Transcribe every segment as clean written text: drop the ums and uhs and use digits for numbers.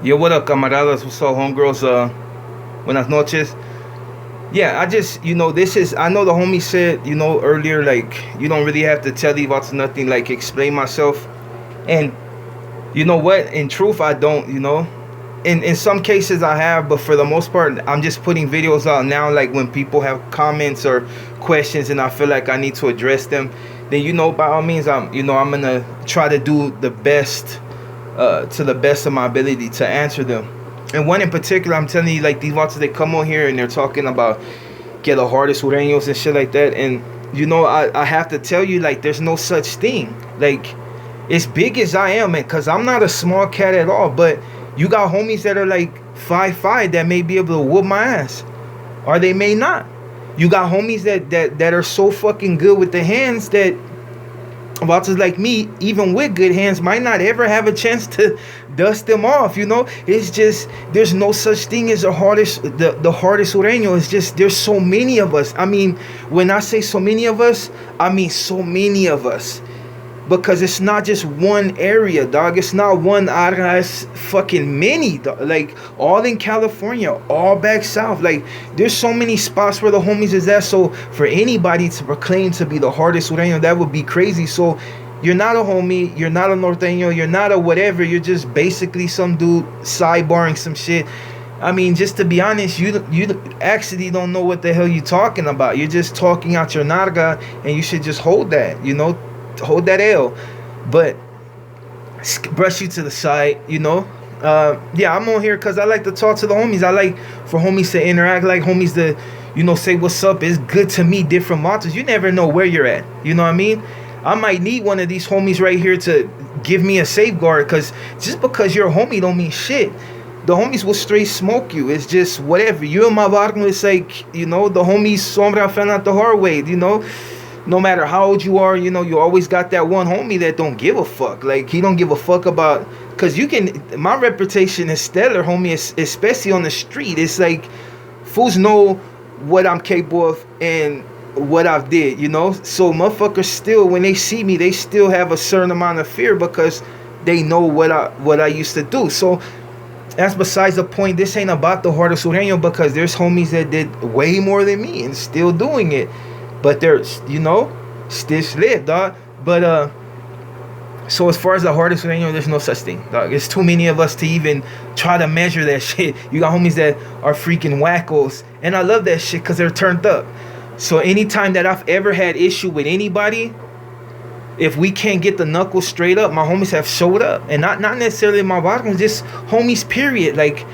Yo, what up, camaradas? What's up, homegirls? Buenas noches. Yeah, I just, this is, I know the homie said, earlier, like, you don't really have to tell these about nothing, like, explain myself. And you know what? In truth, I don't, In some cases, I have, but for the most part, I'm just putting videos out now, like, when people have comments or questions and I feel like I need to address them, then, by all means, I'm going to try to do the best, to the best of my ability to answer them. And one in particular, I'm telling you, like, these watchers, they come on here and they're talking about get the hardest Sureños and shit like that. And, I have to tell you, like, there's no such thing. Like, as big as I am, man, because I'm not a small cat at all, but you got homies that are, like, 5'5" that may be able to whoop my ass. Or they may not. You got homies that are so fucking good with the hands that watchers like me, even with good hands, might not ever have a chance to dust them off. It's just there's no such thing as the hardest Sureño. It's just there's so many of us. I mean, when I say so many of us, I mean so many of us. Because it's not just one area, dog. It's not one area. It's fucking many, dog. Like, all in California, all back south. Like, there's so many spots where the homies is at. So, for anybody to proclaim to be the hardest Sureño, that would be crazy. So, you're not a homie. You're not a norteño. You're not a whatever. You're just basically some dude sidebarring some shit. I mean, just to be honest, you actually don't know what the hell you're talking about. You're just talking out your narga, and you should just hold that, hold that L. But brush you to the side, yeah, I'm on here because I like to talk to the homies. I like for homies to interact, like homies to say what's up. It's good to meet different monsters. You never know where you're at, you know what I mean? I might need one of these homies right here to give me a safeguard, because just because you're a homie don't mean shit. The homies will straight smoke you. It's just whatever. You and my barco, it's like, the homies sombra found out the hard way, no matter how old you are, you always got that one homie that don't give a fuck. Like, he don't give a fuck about, because my reputation is stellar, homie, especially on the street. It's like, fools know what I'm capable of and what I've did, So motherfuckers still, when they see me, they still have a certain amount of fear because they know what I used to do. So that's besides the point. This ain't about the heart of Sureño, because there's homies that did way more than me and still doing it. But there's, still live, dog. But, so as far as the hardest Sureño, there's no such thing, dog. It's too many of us to even try to measure that shit. You got homies that are freaking wackos. And I love that shit because they're turned up. So anytime that I've ever had issue with anybody, if we can't get the knuckles straight up, my homies have showed up. And not necessarily my barcos, just homies, period. Like,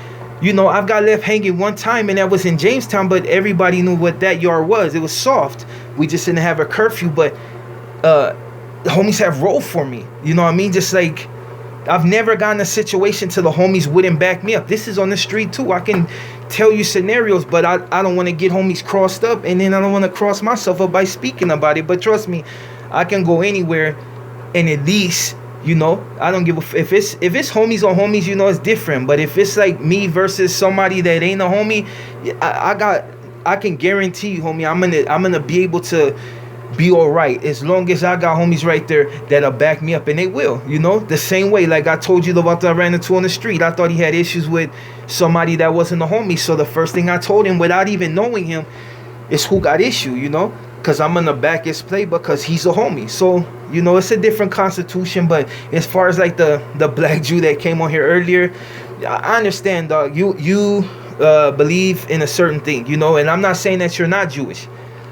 I've got left hanging one time, and that was in Jamestown, but everybody knew what that yard was. It was soft. We just didn't have a curfew, but the homies have rolled for me. You know what I mean? Just like, I've never gotten a situation till the homies wouldn't back me up. This is on the street too. I can tell you scenarios, but I don't want to get homies crossed up, and then I don't want to cross myself up by speaking about it. But trust me, I can go anywhere, and at least, I don't give a if it's homies on homies, it's different. But if it's like me versus somebody that ain't a homie, I can guarantee you, homie, I'm gonna be able to be all right as long as I got homies right there that'll back me up, and they will. The same way, like I told you about that I ran into on the street. I thought he had issues with somebody that wasn't a homie, so the first thing I told him, without even knowing him, is who got issue. Because I'm gonna back his play because he's a homie. So, it's a different constitution. But as far as like the black Jew that came on here earlier, I understand, dog. You believe in a certain thing, and I'm not saying that you're not Jewish.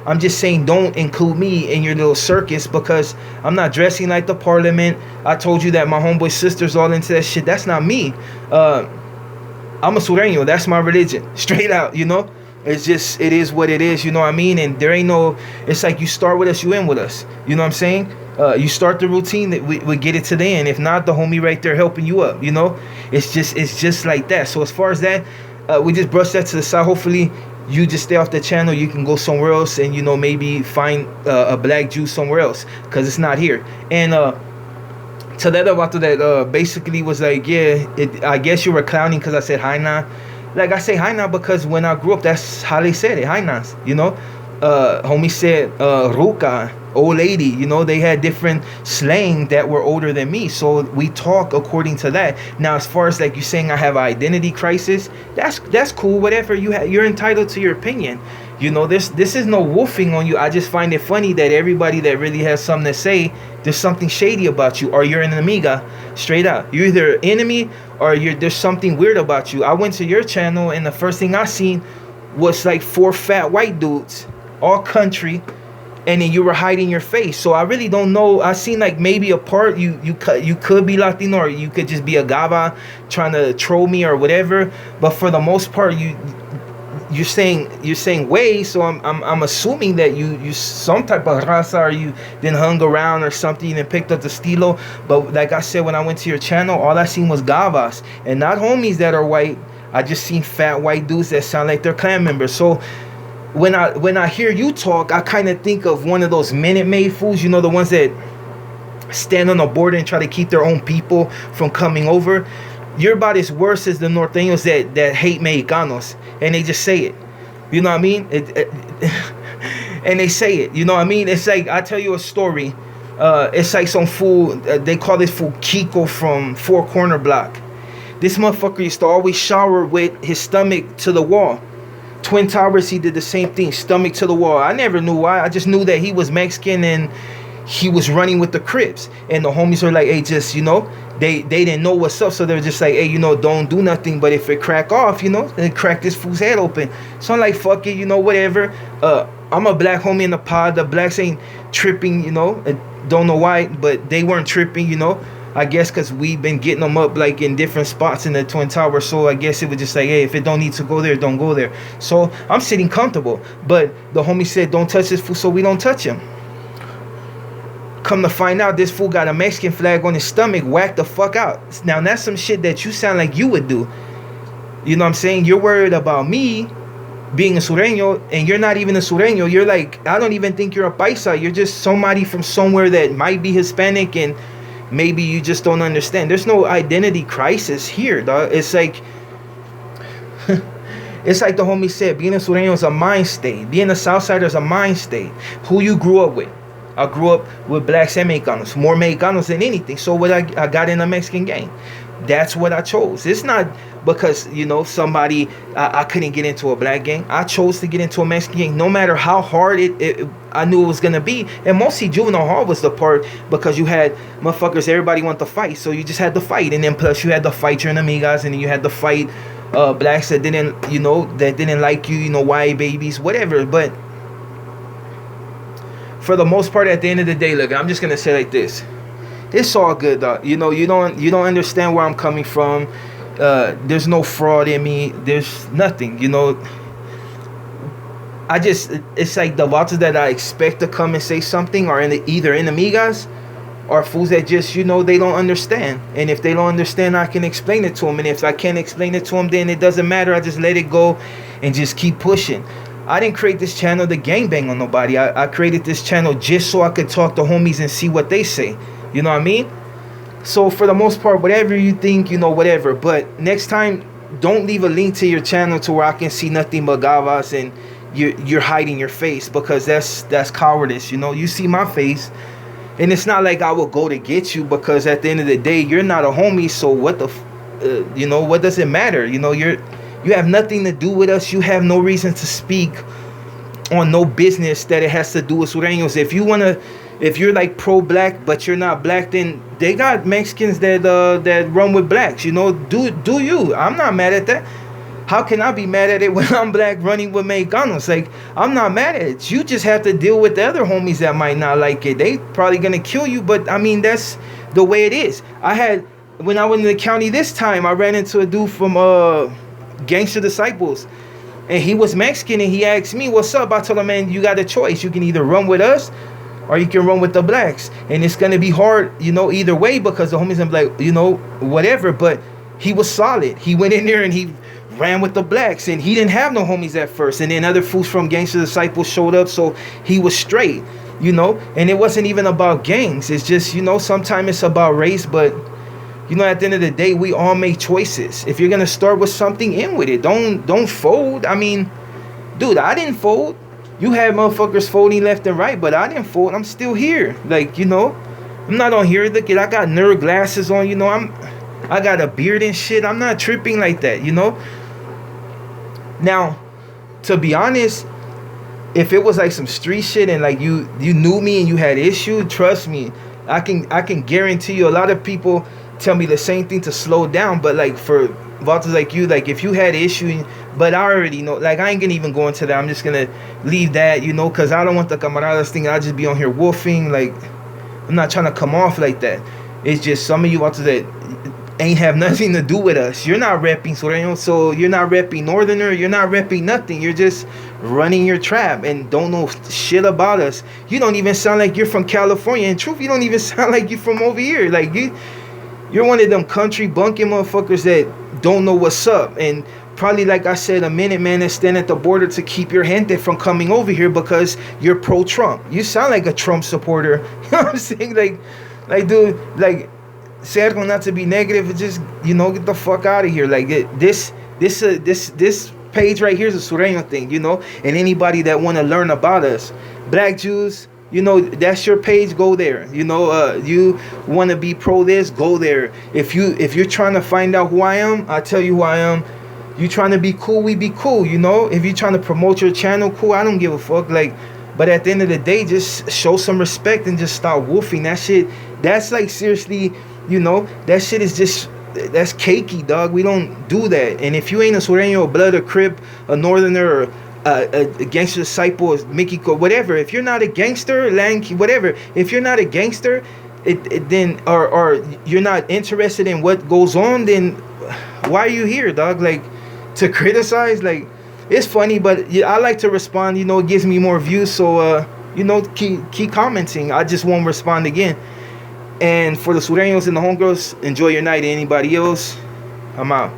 I'm just saying don't include me in your little circus, because I'm not dressing like the parliament. I told you that my homeboy sister's all into that shit. That's not me. I'm a Sureño. That's my religion. Straight out, It's just, it is what it is, you know what I mean? And there ain't no, it's like you start with us, you end with us. You know what I'm saying? You start the routine, that we get it to the end. If not, the homie right there helping you up, It's just like that. So as far as that, we just brush that to the side. Hopefully, you just stay off the channel. You can go somewhere else and, maybe find a black Jew somewhere else, because it's not here. And to that about that, basically was like, yeah, I guess you were clowning because I said hi now. Like, I say hi now because when I grew up, that's how they said it, hi nas, Homie said ruka old lady, you know, they had different slang that were older than me, so we talk according to that. Now as far as like you saying I have an identity crisis, that's cool, whatever. You're entitled to your opinion. You know, this is no wolfing on you. I just find it funny that everybody that really has something to say, there's something shady about you, or you're an amiga, straight up. You're either enemy or there's something weird about you. I went to your channel and the first thing I seen was like 4 fat white dudes, all country, and then you were hiding your face. So I really don't know. I seen like maybe a part you could be Latino, or you could just be a gaba trying to troll me or whatever. But for the most part, you're saying way, so I'm assuming that you some type of raza, or you then hung around or something and picked up the estilo. But like I said, when I went to your channel, all I seen was gavas and not homies that are white. I just seen fat white dudes that sound like they're clan members. So when I hear you talk, I kind of think of one of those Minute Maid fools, you know, the ones that stand on the border and try to keep their own people from coming over. You're about as worse as the norteños that hate Mexicanos, and they just say it. You know what I mean? And they say it. You know what I mean? It's like, I tell you a story. It's like some fool, they call this fool Kiko from Four Corner Block. This motherfucker used to always shower with his stomach to the wall. Twin Towers, he did the same thing, stomach to the wall. I never knew why. I just knew that he was Mexican and he was running with the Crips. And the homies were like, hey, just, you know, they didn't know what's up. So they were just like, hey, you know, don't do nothing. But if it crack off, you know, then crack this fool's head open. So I'm like, fuck it, you know, whatever. I'm a black homie in the pod. The blacks ain't tripping, you know. Don't know why, but they weren't tripping, you know. I guess because we've been getting them up like in different spots in the Twin Tower. So I guess it was just like, hey, if it don't need to go there, don't go there. So I'm sitting comfortable. But the homie said, don't touch this fool, so we don't touch him. Come to find out, this fool got a Mexican flag on his stomach, whacked the fuck out. Now that's some shit that you sound like you would do. You know what I'm saying? You're worried about me being a Sureño, and you're not even a Sureño. You're like, I don't even think you're a paisa. You're just somebody from somewhere that might be Hispanic, and maybe you just don't understand. There's no identity crisis here, dog. It's like it's like the homie said, being a Sureño is a mind state. Being a Southsider is a mind state. Who you grew up with. I grew up with blacks and Mexicanos, more Mexicanos than anything. So what I got in a Mexican gang. That's what I chose. It's not because, you know, somebody, I couldn't get into a black gang. I chose to get into a Mexican gang, no matter how hard I knew it was going to be. And mostly juvenile hall was the part, because you had motherfuckers, everybody want to fight. So you just had to fight. And then plus you had to fight your amigas, and then you had to fight blacks that didn't, you know, that didn't like you, you know, white babies, whatever. But for the most part, at the end of the day, look, I'm just going to say like this. It's all good, dog. You know, you don't understand where I'm coming from. There's no fraud in me. There's nothing, you know. It's like the vatos that I expect to come and say something are either enemigas or fools that just, you know, they don't understand. And if they don't understand, I can explain it to them. And if I can't explain it to them, then it doesn't matter. I just let it go and just keep pushing. I didn't create this channel to gangbang on nobody. I created this channel just so I could talk to homies and see what they say. You know what I mean? So for the most part, whatever you think, you know, whatever. But next time, don't leave a link to your channel to where I can see nothing but gavas and you're hiding your face, because that's cowardice. You know, you see my face, and it's not like I will go to get you, because at the end of the day, you're not a homie. So what you know, what does it matter? You know, you have nothing to do with us. You have no reason to speak on no business that it has to do with Sureños. If you're like pro-black but you're not black, then they got Mexicans that run with blacks. You know, do you? I'm not mad at that. How can I be mad at it when I'm black running with Mexicanos? Like, I'm not mad at it. You just have to deal with the other homies that might not like it. They probably gonna kill you, but I mean, that's the way it is. When I went in the county this time, I ran into a dude from Gangster Disciples, and he was Mexican, and he asked me, what's up? I told him, man, you got a choice. You can either run with us or you can run with the blacks, and it's gonna be hard, you know, either way, because the homies are like, you know, whatever. But he was solid. He went in there and he ran with the blacks, and he didn't have no homies at first, and then other fools from Gangster Disciples showed up, so he was straight, you know. And it wasn't even about gangs. It's just, you know, sometimes it's about race. But you know, at the end of the day, we all make choices. If you're gonna start with something, in with it. Don't fold. I mean, dude, I didn't fold. You had motherfuckers folding left and right, but I didn't fold. I'm still here. Like, you know, I'm not on here. Look at, I got nerd glasses on, you know, I got a beard and shit. I'm not tripping like that, you know. Now, to be honest, if it was like some street shit and like you knew me and you had issue, trust me, I can guarantee you a lot of people tell me the same thing to slow down. But like for Valters like you, like if you had issue, but I already know, like I ain't gonna even go into that. I'm just gonna leave that, you know, because I don't want the camaradas thing. I'll just be on here wolfing. Like I'm not trying to come off like that. It's just some of you Valters that ain't have nothing to do with us. You're not repping Sureño, so you're not repping Northerner, you're not repping nothing. You're just running your trap and don't know shit about us. You don't even sound like you're from California. In truth, you don't even sound like you're from over here. Like you're one of them country bunking motherfuckers that don't know what's up. And probably, like I said, a minute man is standing at the border to keep your gente from coming over here because you're pro-Trump. You sound like a Trump supporter. You know what I'm saying? Like dude, like Sergio, not to be negative, just, you know, get the fuck out of here. Like this page right here is a Sureño thing, you know. And anybody that want to learn about us, Black Jews, you know, that's your page. Go there. You know, you want to be pro this, go there. If you're trying to find out who I am, I tell you who I am. You trying to be cool, we be cool. You know, if you're trying to promote your channel, cool. I don't give a fuck. Like, but at the end of the day, just show some respect and just start woofing. That shit, that's like seriously. You know, that shit is just, that's cakey, dog. We don't do that. And if you ain't a Sureño, a Blood, a Crip, a Northerner, or a gangster disciple, a Mickey, whatever. If you're not a gangster, Lanky, whatever. If you're not a gangster, then or you're not interested in what goes on, then why are you here, dog? Like, to criticize, like, it's funny, but yeah, I like to respond. You know, it gives me more views. So you know, keep commenting. I just won't respond again. And for the Sureños and the homegirls, enjoy your night. Anybody else, I'm out.